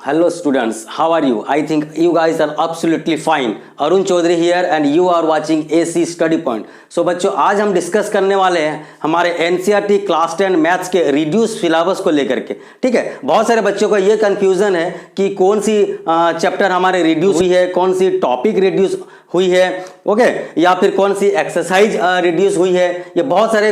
Hello students, how are you? I think you guys are absolutely fine. Arun Chaudhary here and you are watching AC Study Point. So बच्चों, आज हम discuss करने वाले हैं हमारे NCERT class 10 maths के reduce syllabus को लेकर के। ठीक है, बहुत सारे बच्चों को ये कंफ्यूजन है कि कौन सी चैप्टर हमारे रिड्यूस हुई है, कौन सी टॉपिक रिड्यूस हुई है, ओके, या फिर कौन सी एक्सरसाइज रिड्यूस हुई है। ये बहुत सारे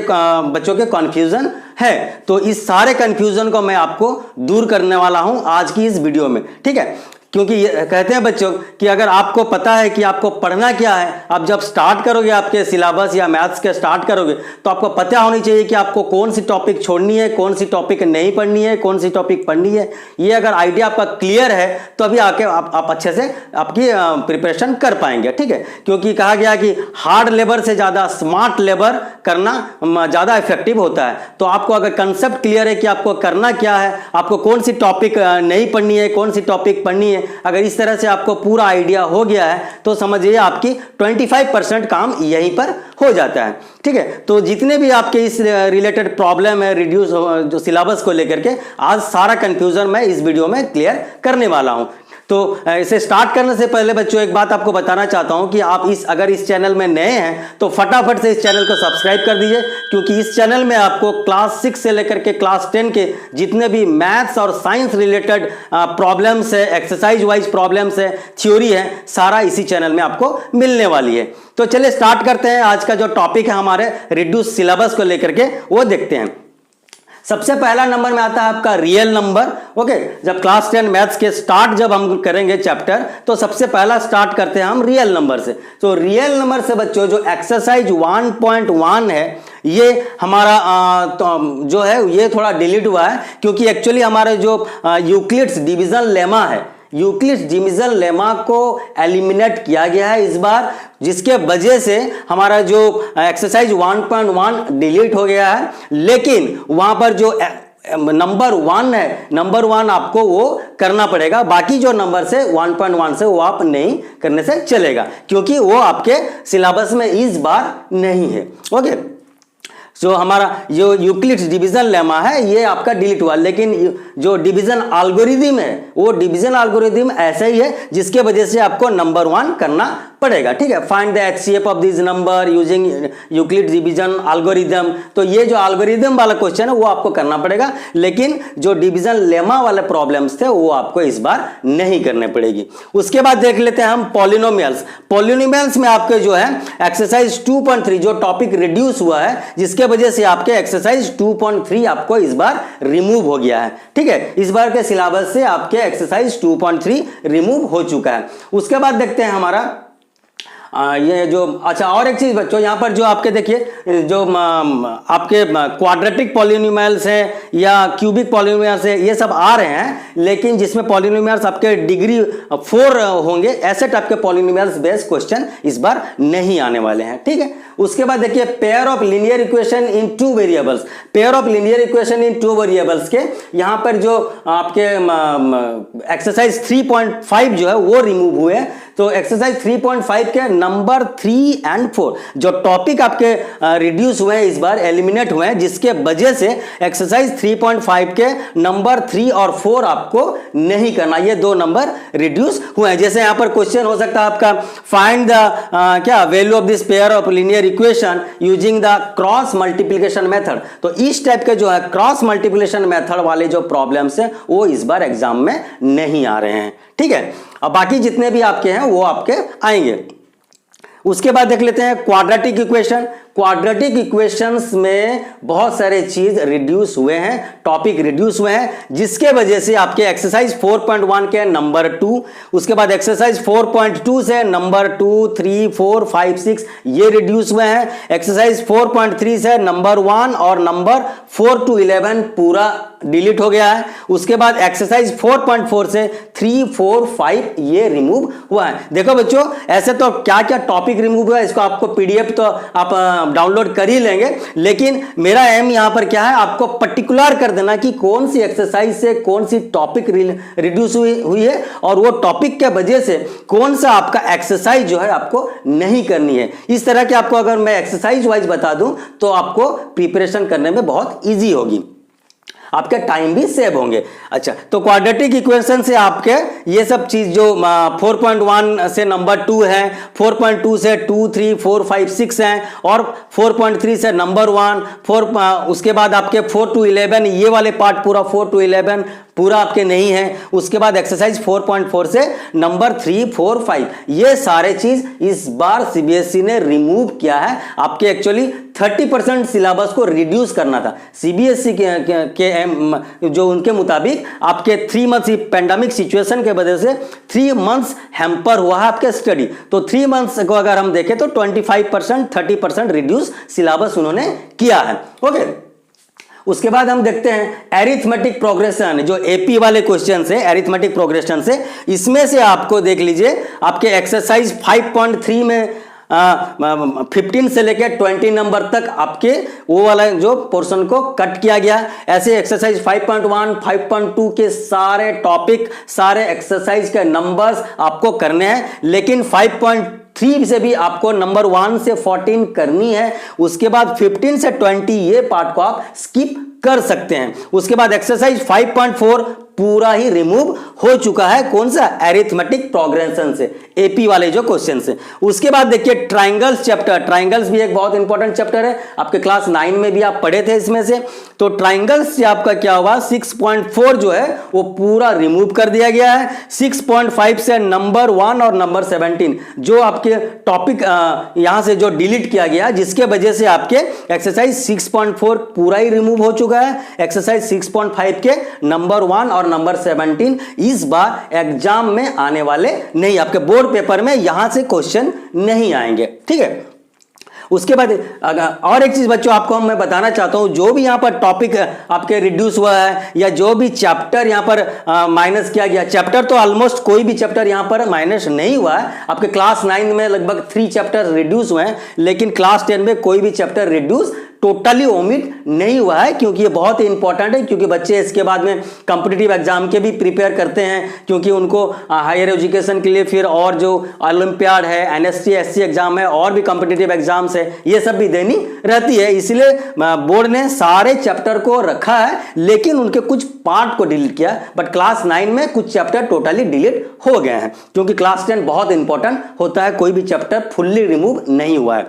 बच्चों के कंफ्यूजन है, तो इस सारे कंफ्यूजन को मैं आपको दूर करने वाला हूं आज की इस वीडियो में। ठीक है, क्योंकि ये कहते हैं बच्चों कि अगर आपको पता है कि आपको पढ़ना क्या है, आप जब स्टार्ट करोगे आपके सिलेबस या मैथ्स के स्टार्ट करोगे तो आपको पता होनी चाहिए कि आपको कौन सी टॉपिक छोड़नी है, कौन सी टॉपिक नहीं पढ़नी है, कौन सी टॉपिक पढ़नी है। ये अगर आइडिया आपका क्लियर है तो अभी आके आप अच्छे से आपकी प्रिपरेशन कर पाएंगे। ठीक है, क्योंकि कहा गया कि हार्ड लेबर से ज़्यादा स्मार्ट लेबर करना ज़्यादा इफेक्टिव होता है। तो आपको अगर कंसेप्ट क्लियर है कि आपको करना क्या है, आपको कौन सी टॉपिक नहीं पढ़नी है, कौन सी टॉपिक पढ़नी है, अगर इस तरह से आपको पूरा आइडिया हो गया है तो समझिए आपकी 25% काम यहीं पर हो जाता है। ठीक है, तो जितने भी आपके इस रिलेटेड प्रॉब्लम है रिड्यूस जो सिलेबस को लेकर के, आज सारा कंफ्यूजन मैं इस वीडियो में क्लियर करने वाला हूं। तो इसे स्टार्ट करने से पहले बच्चों एक बात आपको बताना चाहता हूं कि आप अगर इस चैनल में नए हैं तो फटाफट से इस चैनल को सब्सक्राइब कर दीजिए, क्योंकि इस चैनल में आपको क्लास 6 से लेकर के क्लास 10 के जितने भी मैथ्स और साइंस रिलेटेड प्रॉब्लम्स है, एक्सरसाइज वाइज प्रॉब्लम्स है, थ्योरी है, सारा इसी चैनल में आपको मिलने वाली है। तो चलिए स्टार्ट करते हैं। आज का जो टॉपिक है हमारे रिड्यूस सिलेबस को लेकर के वो देखते हैं। सबसे पहला नंबर में आता है आपका रियल नंबर। ओके, जब क्लास 10 मैथ्स के स्टार्ट जब हम करेंगे चैप्टर तो सबसे पहला स्टार्ट करते हैं हम रियल नंबर से। तो रियल नंबर से बच्चों जो एक्सरसाइज 1.1 है ये हमारा जो है ये थोड़ा डिलीट हुआ है, क्योंकि एक्चुअली हमारे जो यूक्लिड्स डिवीजन लेमा है, यूक्लिड्स डिवीजन लेमा को एलिमिनेट किया गया है इस बार, जिसके वजह से हमारा जो एक्सरसाइज 1.1 डिलीट हो गया है। लेकिन वहां पर जो नंबर 1 है, नंबर 1 आपको वो करना पड़ेगा, बाकी जो नंबर से 1.1 से वो आप नहीं करने से चलेगा, क्योंकि वो आपके सिलेबस में इस बार नहीं है। ओके, जो हमारा जो यूक्लिड्स डिवीजन लेमा है ये आपका डिलीट हुआ, लेकिन जो डिवीजन एल्गोरिथम है वो डिवीजन एल्गोरिथम ऐसा ही है, जिसके वजह से आपको नंबर 1 करना पड़ेगा। ठीक है, find the HCF of this number using Euclid division algorithm. तो ये जो एल्गोरिथम वाला क्वेश्चन है वो आपको करना पड़ेगा, लेकिन जो डिवीजन लेमा वाले प्रॉब्लम्स थे वो आपको इस बार नहीं करने पड़ेगी। उसके बाद देख लेते हैं हम पॉलिनोमियल्स। पॉलिनोमियल्स में आपके जो है एक्सरसाइज 2.3 जो टॉपिक रिड्यूस हुआ है, जिसके वजह से आपके एक्सरसाइज 2.3 आपको इस बार रिमूव हो गया है। ठीक है, इस बार के सिलेबस से आपके एक्सरसाइज 2.3 रिमूव हो चुका है। उसके बाद देखते हैं हमारा ये जो अच्छा और एक चीज बच्चों, यहाँ पर जो आपके देखिए जो आपके क्वाड्रेटिक पॉलिनोमियल्स हैं या क्यूबिक पॉलिनोमियल्स हैं ये सब आ रहे हैं, लेकिन जिसमें पॉलिनोमियल्स आपके डिग्री 4 होंगे, ऐसे टाइप के पॉलिनोमियल्स बेस्ड क्वेश्चन इस बार नहीं आने वाले हैं। ठीक है, उसके बाद देखिए pair of linear equation in 2 variables. Pair of linear equation in 2 variables के यहाँ पर जो आपके एक्सरसाइज 3.5 जो है वो रिमूव हुए। तो एक्सरसाइज 3.5 के नंबर 3 और 4 जो टॉपिक आपके रिड्यूस हुए हैं इस बार, एलिमिनेट हुए हैं, जिसके वजह से एक्सरसाइज 3.5 के नंबर 3 और 4 आपको नहीं करना, ये 2 नंबर रिड्यूस हुए हैं। जैसे यहां पर क्वेश्चन हो सकता है आपका फाइंड द क्या value of this pair of linear equation using the cross multiplication method. तो इस टाइप के जो है क्रॉस मल्टीप्लिकेशन मेथड वाले जो प्रॉब्लम्स हैं वो इस बार एग्जाम में नहीं आ रहे हैं। ठीक है, अब बाकी जितने भी आपके हैं वो आपके आएंगे। उसके बाद देख लेते हैं क्वाड्रेटिक इक्वेशन। क्वाड्रेटिक इक्वेशंस में बहुत सारे चीज रिड्यूस हुए हैं, टॉपिक रिड्यूस हुए हैं, जिसके वजह से आपके एक्सरसाइज 4.1 के नंबर 2, उसके बाद एक्सरसाइज 4.2 से नंबर 2, 3, 4, 5, 6 ये रिड्यूस हुए हैं। एक्सरसाइज 4.3 से नंबर 1 और नंबर 4 to 11 पूरा डिलीट हो गया है। उसके बाद एक्सरसाइज 4.4 से 3, 4, 5 ये रिमूव हुआ है। देखो बच्चों, ऐसे तो क्या क्या टॉपिक रिमूव हुआ है इसको आपको पीडीएफ तो आप डाउनलोड कर ही लेंगे, लेकिन मेरा एम यहां पर क्या है, आपको पर्टिकुलर कर देना कि कौन सी एक्सरसाइज से कौन सी टॉपिक रिड्यूस हुई है और वो टॉपिक के वजह से कौन सा आपका एक्सरसाइज जो है आपको नहीं करनी है। इस तरह के आपको अगर मैं एक्सरसाइज वाइज बता दूं तो आपको प्रिपरेशन करने में बहुत ईजी होगी। आपके टाइम भी सेव होंगे। अच्छा, तो क्वाड्रेटिक इक्वेशन से आपके ये सब चीज जो 4.1 से नंबर 2 है, 4.2 से 2, 3, 4, 5, 6 हैं, और 4.3 से नंबर 1, 4 उसके बाद आपके 4 to 11 ये वाले पार्ट पूरा 4 to 11 पूरा आपके नहीं है। उसके बाद एक्सरसाइज 4.4 से नंबर 3, 4, 5 ये सारे चीज इस बार सीबीएसई ने रिमूव किया है। आपके एक्चुअली 30% सिलेबस को रिड्यूस करना था। सीबीएसई के जो उनके मुताबिक आपके 3 मंथ्स पेंडेमिक सिचुएशन के वजह से 3 मंथ्स हैम्पर हुआ है आपके स्टडी। तो 3 मंथ्स को अगर हम देखें तो 25% 30% रिड्यूस सिलेबस उन्होंने किया है। ओके, उसके बाद हम देखते हैं एरिथमेटिक प्रोग्रेशन, जो एपी वाले क्वेश्चन से एरिथमेटिक प्रोग्रेशन से, इसमें से आपको देख लीजिए आपके एक्सरसाइज 5.3 में 15 से लेकर 20 नंबर तक आपके वो वाला जो पोर्शन को कट किया गया। ऐसे एक्सरसाइज 5.1 5.2 के सारे टॉपिक, सारे एक्सरसाइज के नंबर्स आपको करने हैं, लेकिन 5.3 से भी आपको नंबर 1 से 14 करनी है। उसके बाद 15 से 20 ये पार्ट को आप स्किप कर सकते हैं। उसके बाद एक्सरसाइज 5.4 पूरा ही रिमूव हो चुका है। कौन सा? एरिथमेटिक प्रोग्रेशन से, एपी वाले जो क्वेश्चन से। उसके बाद देखिए ट्राइंगल्स चैप्टर, ट्राइंगल्स भी एक बहुत इंपॉर्टेंट चैप्टर है, आपके क्लास 9 में भी आप पढ़े थे इसमें से। तो ट्राइंगल्स से आपका क्या हुआ, 6.4 जो है वो पूरा रिमूव कर दिया गया है। 6.5 से नंबर 1 और नंबर 17 जो आपके टॉपिक यहां से जो डिलीट किया गया, जिसके वजह से आपके एक्सरसाइज 6.4 पूरा ही रिमूव हो चुका है। एक्सरसाइज 6.5 के नंबर 1 और नंबर 17 इस बार एग्जाम में आने वाले नहीं, आपके बोर्ड पेपर में यहां से क्वेश्चन नहीं आएंगे। ठीक है, उसके बाद और एक चीज बच्चों आपको मैं बताना चाहता हूं, जो भी यहां पर टॉपिक आपके रिड्यूस हुआ है या जो भी चैप्टर यहां पर माइनस किया गया, चैप्टर तो ऑलमोस्ट कोई भी चैप्टर यहां पर माइनस नहीं हुआ है। आपके क्लास 9 में लगभग 3 चैप्टर रिड्यूस हुए हैं, लेकिन क्लास 10 में कोई भी चैप्टर रिड्यूस टोटली ओमिट नहीं हुआ है, क्योंकि ये बहुत ही इंपॉर्टेंट है। क्योंकि बच्चे इसके बाद में कॉम्पिटिटिव एग्जाम के भी प्रिपेयर करते हैं, क्योंकि उनको हायर एजुकेशन के लिए फिर और जो ओलंपियाड है, एनएसटी एससी एग्जाम है, और भी कॉम्पिटिटिव एग्जाम्स है, ये सब भी देनी रहती है। इसलिए बोर्ड ने सारे चैप्टर को रखा है, लेकिन उनके कुछ पार्ट को डिलीट किया। बट क्लास 9 में कुछ चैप्टर टोटली डिलीट हो गए हैं, क्योंकि क्लास 10 बहुत इंपॉर्टेंट होता है, कोई भी चैप्टर फुल्ली रिमूव नहीं हुआ है।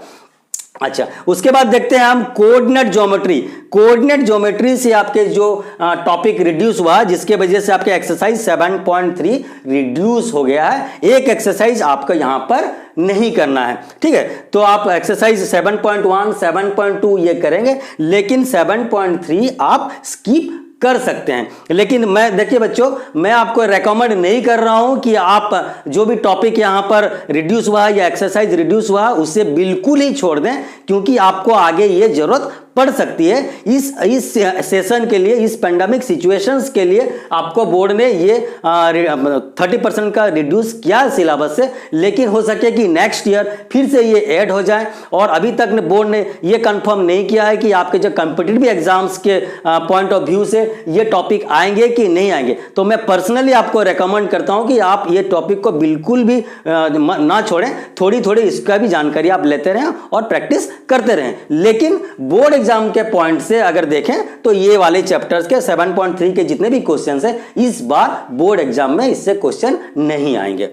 अच्छा, उसके बाद देखते हैं हम कोऑर्डिनेट ज्योमेट्री। कोऑर्डिनेट ज्योमेट्री से आपके जो टॉपिक रिड्यूस हुआ, जिसके वजह से आपके एक्सरसाइज 7.3 रिड्यूस हो गया है। एक एक्सरसाइज आपको यहां पर नहीं करना है। ठीक है, तो आप एक्सरसाइज 7.1 7.2 ये करेंगे, लेकिन 7.3 आप स्किप कर सकते हैं। लेकिन मैं देखिए बच्चों, मैं आपको रेकमेंड नहीं कर रहा हूं कि आप जो भी टॉपिक यहां पर रिड्यूस हुआ या एक्सरसाइज रिड्यूस हुआ उसे बिल्कुल ही छोड़ दें, क्योंकि आपको आगे ये जरूरत पड़ सकती है। इस सेशन के लिए, इस पेंडेमिक सिचुएशंस के लिए आपको बोर्ड ने ये 30% का रिड्यूस किया सिलेबस से, लेकिन हो सके कि नेक्स्ट ईयर फिर से ये ऐड हो जाए। और अभी तक बोर्ड ने ये कंफर्म नहीं किया है कि आपके जो कॉम्पिटिटिव एग्जाम्स के पॉइंट ऑफ व्यू से ये टॉपिक आएंगे कि नहीं आएंगे। तो मैं पर्सनली आपको रेकमेंड करता हूं कि आप ये टॉपिक को बिल्कुल भी ना छोड़ें, थोड़ी थोड़ी इसका भी जानकारी आप लेते रहें और प्रैक्टिस करते रहें। लेकिन बोर्ड एग्जाम के पॉइंट से अगर देखें तो ये वाले चैप्टर्स के 7.3 के जितने भी क्वेश्चंस हैं, इस बार बोर्ड एग्जाम में इससे क्वेश्चन नहीं आएंगे।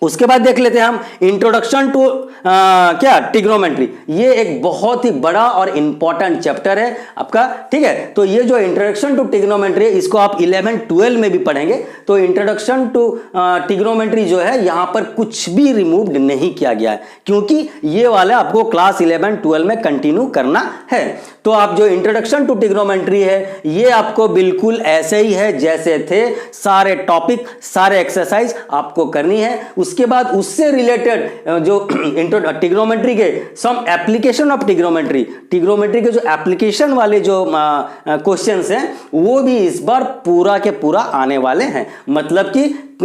उसके बाद देख लेते हैं हम इंट्रोडक्शन टू क्या ट्रिग्नोमेट्री। ये एक बहुत ही बड़ा और इंपॉर्टेंट चैप्टर है आपका। ठीक है, तो ये जो इंट्रोडक्शन टू ट्रिग्नोमेट्री है, इसको आप 11-12 में भी पढ़ेंगे। तो इंट्रोडक्शन टू ट्रिग्नोमेट्री जो है, यहां पर कुछ भी रिमूव्ड नहीं किया गया है, क्योंकि ये वाला आपको क्लास 11-12 में कंटिन्यू करना है। तो आप जो इंट्रोडक्शन टू ट्रिग्नोमेट्री है, ये आपको बिल्कुल ऐसे ही है जैसे थे, सारे टॉपिक सारे एक्सरसाइज आपको करनी है। उसके बाद उससे रिलेटेड जो ट्रिग्नोमेट्री के सम एप्लीकेशन ऑफ ट्रिग्नोमेट्री के जो एप्लीकेशन वाले जो क्वेश्चंस हैं, वो भी इस बार पूरा के पूरा आने वाले हैं। मतलब कि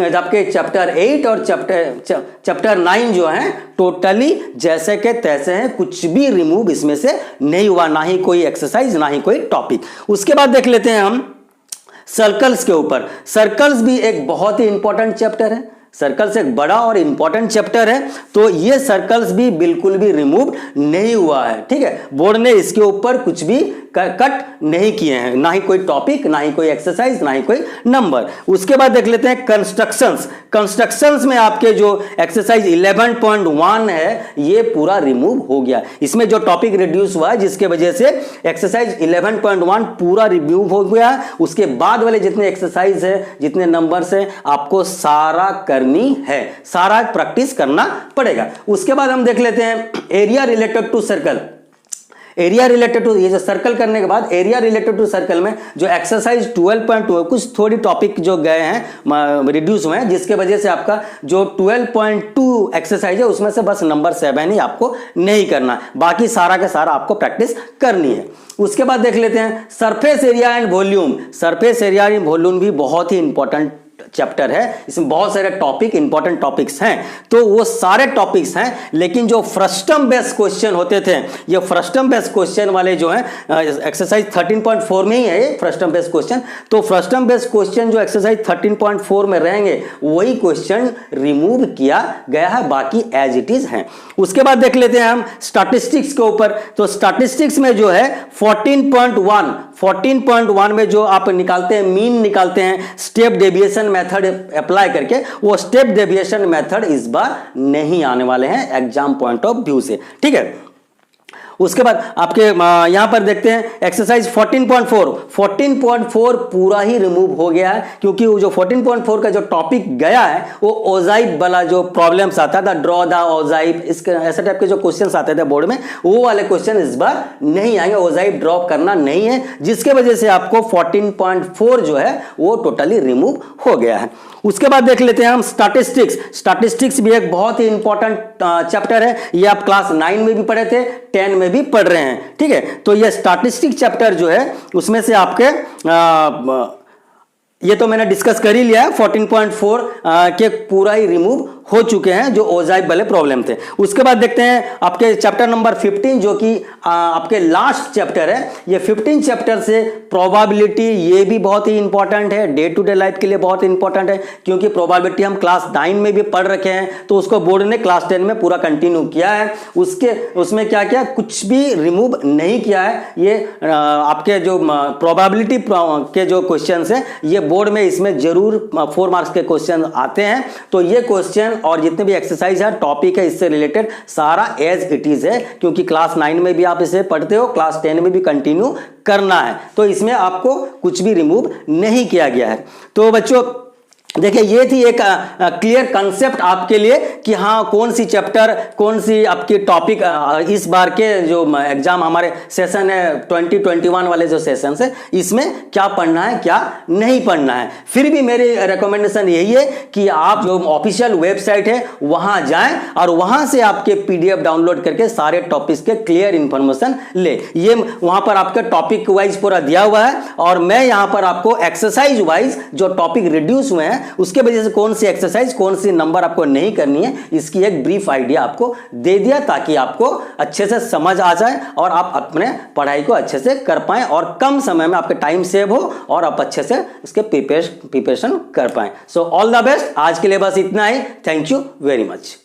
आपके चैप्टर 8 और चैप्टर 9 जो हैं, टोटली जैसे के तैसे हैं, कुछ भी रिमूव इसमें से नहीं हुआ, ना ही कोई एक्सरसाइज ना ही कोई टॉपिक। उसके बाद देख लेते हैं हम सर्कल्स के ऊपर। सर्कल्स भी एक बहुत ही इंपॉर्टेंट चैप्टर है, सर्कल्स एक बड़ा और इंपॉर्टेंट चैप्टर है। तो ये सर्कल्स भी बिल्कुल भी रिमूव नहीं हुआ है। ठीक है, बोर्ड ने इसके ऊपर कुछ भी कट नहीं किए हैं, ना ही कोई टॉपिक, ना ही कोई एक्सरसाइज, ना ही कोई नंबर। उसके बाद देख लेते हैं कंस्ट्रक्शंस में आपके जो एक्सरसाइज 11.1 है ये पूरा रिमूव हो गया। इसमें जो टॉपिक रिड्यूस हुआ है जिसके वजह से एक्सरसाइज 11.1 पूरा रिमूव हो गया। उसके बाद वाले जितने एक्सरसाइज है, जितने नंबर्स है, आपको सारा करनी है, सारा प्रैक्टिस करना पड़ेगा। उसके बाद हम देख लेते हैं area related to circle. Area related to, ये जो सर्कल करने के बाद एरिया रिलेटेड टू सर्कल में जो एक्सरसाइज 12.2 कुछ थोड़ी टॉपिक जो गए हैं रिड्यूस हुए हैं, जिसके वजह से आपका जो 12.2 एक्सरसाइज है उसमें से बस नंबर 7 ही आपको नहीं करना, बाकी सारा का सारा आपको प्रैक्टिस करनी है। उसके बाद देख लेते हैं surface area and volume. Surface area and volume भी बहुत ही इंपॉर्टेंट चैप्टर है, इसमें बहुत सारे टॉपिक इंपॉर्टेंट टॉपिक्स हैं, तो वो सारे टॉपिक्स हैं। लेकिन जो फ्रस्टम बेस्ड क्वेश्चन होते थे, ये फ्रस्टम बेस्ड क्वेश्चन वाले जो हैं एक्सरसाइज 13.4 में ही है ये फ्रस्टम बेस्ड क्वेश्चन, तो फ्रस्टम बेस्ड क्वेश्चन जो एक्सरसाइज 13.4 में रहेंगे वही क्वेश्चन रिमूव किया गया है, बाकी एज इट इज हैं। उसके बाद देख लेते हैं हम स्टैटिस्टिक्स के ऊपर। तो स्टैटिस्टिक्स में जो है 14.1 में जो आप निकालते हैं, मीन निकालते हैं स्टेप डेविएशन मेथड अप्लाई करके, वो स्टेप डेविएशन मेथड इस बार नहीं आने वाले हैं एग्जाम पॉइंट ऑफ व्यू से, ठीक है। उसके बाद आपके यहां पर देखते हैं एक्सरसाइज 14.4 पूरा ही रिमूव हो गया है, क्योंकि वो जो 14.4 का जो टॉपिक गया है वो ओजाइब वाला जो प्रॉब्लम्स आता था, ड्रॉ द ओजाइब, इसके ऐसे टाइप के जो क्वेश्चंस आते थे बोर्ड में, वो वाले क्वेश्चन इस बार नहीं आएंगे, ओजाइब ड्रॉ करना नहीं है, जिसके वजह से आपको 14.4 जो है वो टोटली रिमूव हो गया है। उसके बाद देख लेते हैं हम स्टैटिस्टिक्स भी एक बहुत ही इंपॉर्टेंट चैप्टर है, ये आप क्लास 9 में भी पढ़े थे, 10 में भी पढ़ रहे हैं, ठीक है। तो ये स्टैटिस्टिक्स चैप्टर जो है उसमें से आपके ये तो मैंने डिस्कस कर ही लिया है, 14.4 के पूरा ही रिमूव हो चुके हैं जो ओजाइब वाले प्रॉब्लम थे। उसके बाद देखते हैं आपके चैप्टर नंबर 15 जो कि आपके लास्ट चैप्टर है। ये 15 चैप्टर से प्रोबेबिलिटी, ये भी बहुत ही इंपॉर्टेंट है, डे टू डे लाइफ के लिए बहुत इंपॉर्टेंट है, क्योंकि प्रोबेबिलिटी हम क्लास 9 में भी पढ़ रखे हैं, तो उसको बोर्ड ने क्लास 10 में पूरा कंटिन्यू किया है। उसमें क्या किया, कुछ भी रिमूव नहीं किया है। ये आपके जो प्रोबेबिलिटी के जो क्वेश्चन है ये बोर्ड में इसमें जरूर 4 मार्क्स के क्वेश्चन आते हैं, तो ये क्वेश्चन और जितने भी एक्सरसाइज है, टॉपिक है, इससे रिलेटेड सारा एज इट इज है, क्योंकि क्लास 9 में भी आप इसे पढ़ते हो, क्लास 10 में भी कंटिन्यू करना है, तो इसमें आपको कुछ भी रिमूव नहीं किया गया है। तो बच्चों देखिए, ये थी एक क्लियर कंसेप्ट आपके लिए कि हाँ कौन सी चैप्टर, कौन सी आपकी टॉपिक इस बार के जो एग्जाम हमारे सेशन है 2021 वाले जो सेशन है, इसमें क्या पढ़ना है क्या नहीं पढ़ना है। फिर भी मेरी रिकमेंडेशन यही है कि आप जो ऑफिशियल वेबसाइट है वहां जाएं और वहां से आपके PDF डाउनलोड करके सारे टॉपिक्स के क्लियर इंफॉर्मेशन ले। ये वहां पर आपके टॉपिक वाइज पूरा दिया हुआ है, और मैं यहां पर आपको एक्सरसाइज वाइज जो टॉपिक रिड्यूस हुए हैं उसके वजह से कौन सी एक्सरसाइज, कौन सी नंबर आपको नहीं करनी है, इसकी एक ब्रीफ आइडिया आपको दे दिया, ताकि आपको अच्छे से समझ आ जाए और आप अपने पढ़ाई को अच्छे से कर पाएं और कम समय में आपके टाइम सेव हो और आप अच्छे से इसके प्रिपरेशन कर पाएं। So all the best. आज के लिए बस इतना ही। Thank you very much.